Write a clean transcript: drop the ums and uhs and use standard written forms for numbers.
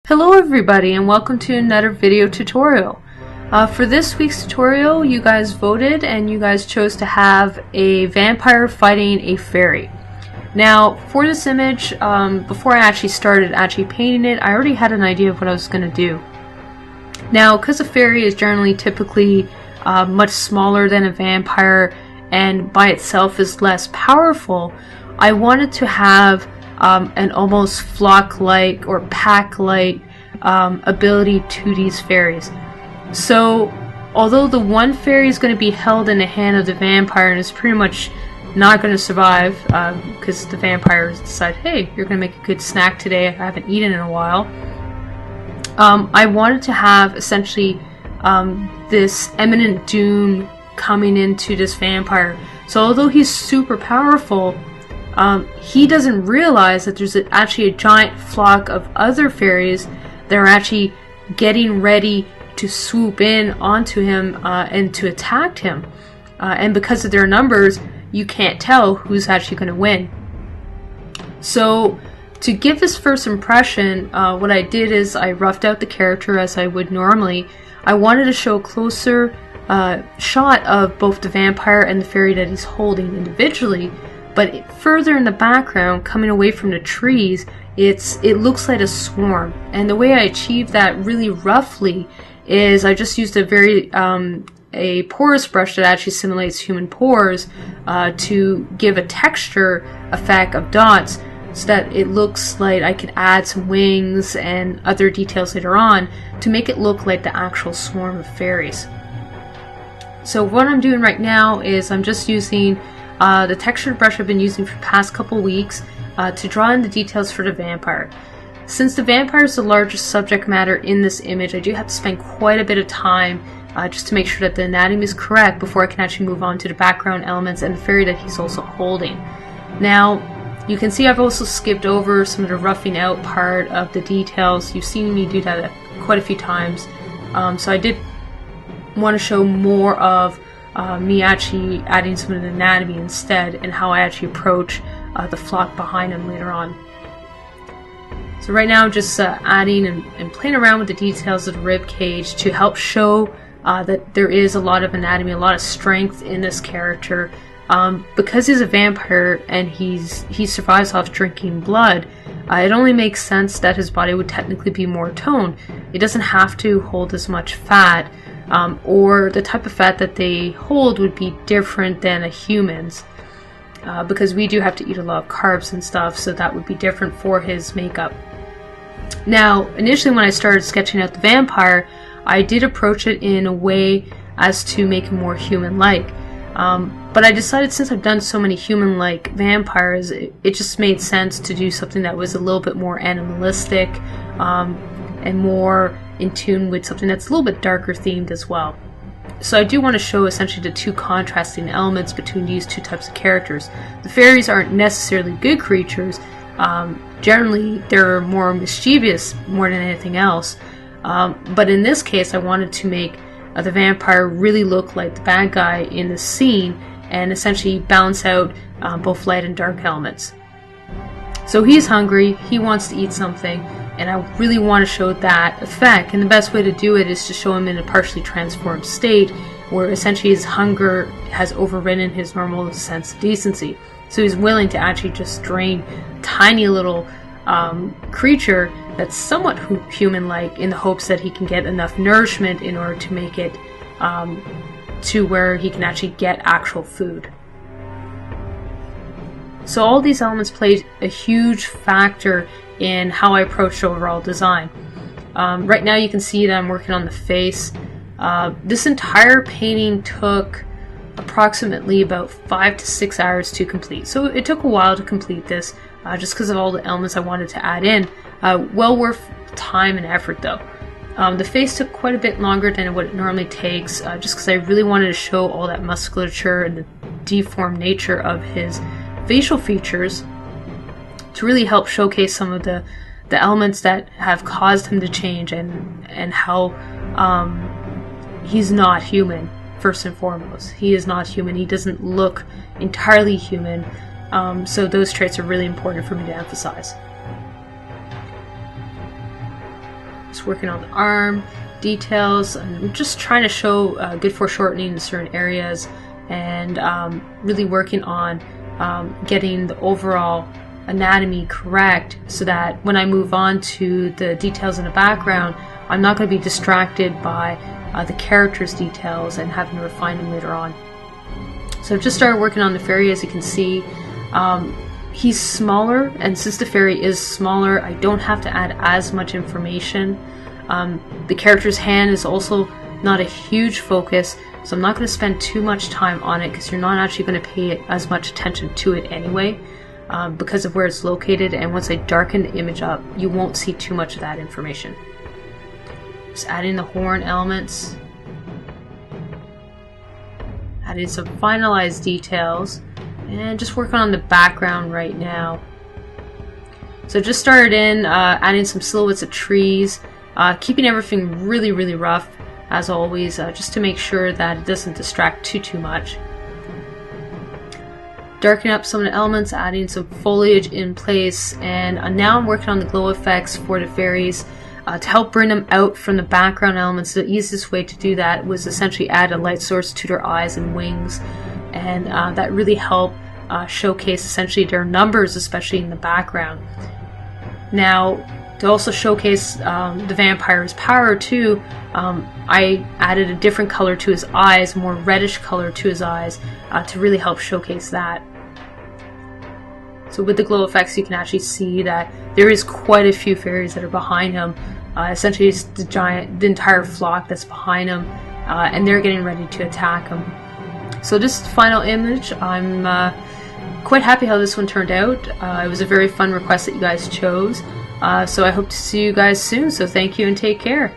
Hello everybody and welcome to another video tutorial. For this week's tutorial you guys voted and you guys chose to have a vampire fighting a fairy. Now for this image, before I actually started painting it, I already had an idea of what I was going to do. Now because a fairy is generally typically much smaller than a vampire and by itself is less powerful, I wanted to have an almost flock-like or pack-like ability to these fairies. So although the one fairy is going to be held in the hand of the vampire and is pretty much not going to survive because the vampires decide, hey, you're going to make a good snack today, I haven't eaten in a while, I wanted to have essentially this imminent doom coming into this vampire. So although he's super powerful, he doesn't realize that there's actually a giant flock of other fairies that are actually getting ready to swoop in onto him and to attack him. And because of their numbers, you can't tell who's actually going to win. So to give this first impression, what I did is I roughed out the character as I would normally. I wanted to show a closer shot of both the vampire and the fairy that he's holding individually. But further in the background, coming away from the trees, it looks like a swarm. And the way I achieved that really roughly is I just used a porous brush that actually simulates human pores to give a texture effect of dots so that it looks like I could add some wings and other details later on to make it look like the actual swarm of fairies. So what I'm doing right now is I'm just using the textured brush I've been using for the past couple weeks to draw in the details for the vampire. Since the vampire is the largest subject matter in this image, I do have to spend quite a bit of time just to make sure that the anatomy is correct before I can actually move on to the background elements and the fairy that he's also holding. Now, you can see I've also skipped over some of the roughing out part of the details. You've seen me do that quite a few times. So I did want to show more of me actually adding some of the anatomy instead and how I actually approach the flock behind him later on. So right now I'm just adding and playing around with the details of the rib cage to help show that there is a lot of anatomy, a lot of strength in this character. Because he's a vampire and he survives off drinking blood, it only makes sense that his body would technically be more toned. It doesn't have to hold as much fat. Or the type of fat that they hold would be different than a human's because we do have to eat a lot of carbs and stuff, so that would be different for his makeup. Now, initially when I started sketching out the vampire, I did approach it in a way as to make him more human-like. But I decided since I've done so many human-like vampires, it just made sense to do something that was a little bit more animalistic and more in tune with something that's a little bit darker themed as well. So I do want to show essentially the two contrasting elements between these two types of characters. The fairies aren't necessarily good creatures. Generally they're more mischievous more than anything else. But in this case I wanted to make the vampire really look like the bad guy in the scene and essentially balance out both light and dark elements. So he's hungry, he wants to eat something, and I really want to show that effect, and the best way to do it is to show him in a partially transformed state where essentially his hunger has overridden his normal sense of decency. So he's willing to actually just drain a tiny little creature that's somewhat human-like in the hopes that he can get enough nourishment in order to make it to where he can actually get actual food. So all these elements played a huge factor in how I approached overall design. Right now you can see that I'm working on the face. This entire painting took approximately about 5 to 6 hours to complete. So it took a while to complete this just because of all the elements I wanted to add in. Well worth time and effort though. The face took quite a bit longer than what it normally takes just because I really wanted to show all that musculature and the deformed nature of his facial features to really help showcase some of the elements that have caused him to change and how he's not human. First and foremost, he is not human. He doesn't look entirely human, so those traits are really important for me to emphasize. Just working on the arm details. I'm just trying to show good foreshortening in certain areas, and really working on getting the overall anatomy correct, so that when I move on to the details in the background, I'm not going to be distracted by the character's details and having to refine them later on. So I've just started working on the fairy. As you can see, he's smaller, and since the fairy is smaller, I don't have to add as much information. The character's hand is also not a huge focus, so I'm not going to spend too much time on it, because you're not actually going to pay as much attention to it anyway, because of where it's located. And once I darken the image up, you won't see too much of that information. Just adding the horn elements, adding some finalized details, and just working on the background right now. So just started in adding some silhouettes of trees, keeping everything really rough as always, just to make sure that it doesn't distract too much. Darkening up some of the elements, adding some foliage in place, and now I'm working on the glow effects for the fairies to help bring them out from the background elements. The easiest way to do that was essentially add a light source to their eyes and wings, and that really helped showcase essentially their numbers, especially in the background. Now, to also showcase the vampire's power too, I added a different color to his eyes, more reddish color to his eyes, to really help showcase that. So with the glow effects, you can actually see that there is quite a few fairies that are behind him. Essentially, it's the entire flock that's behind him, and they're getting ready to attack him. So this final image, I'm quite happy how this one turned out. It was a very fun request that you guys chose. So I hope to see you guys soon. So thank you and take care.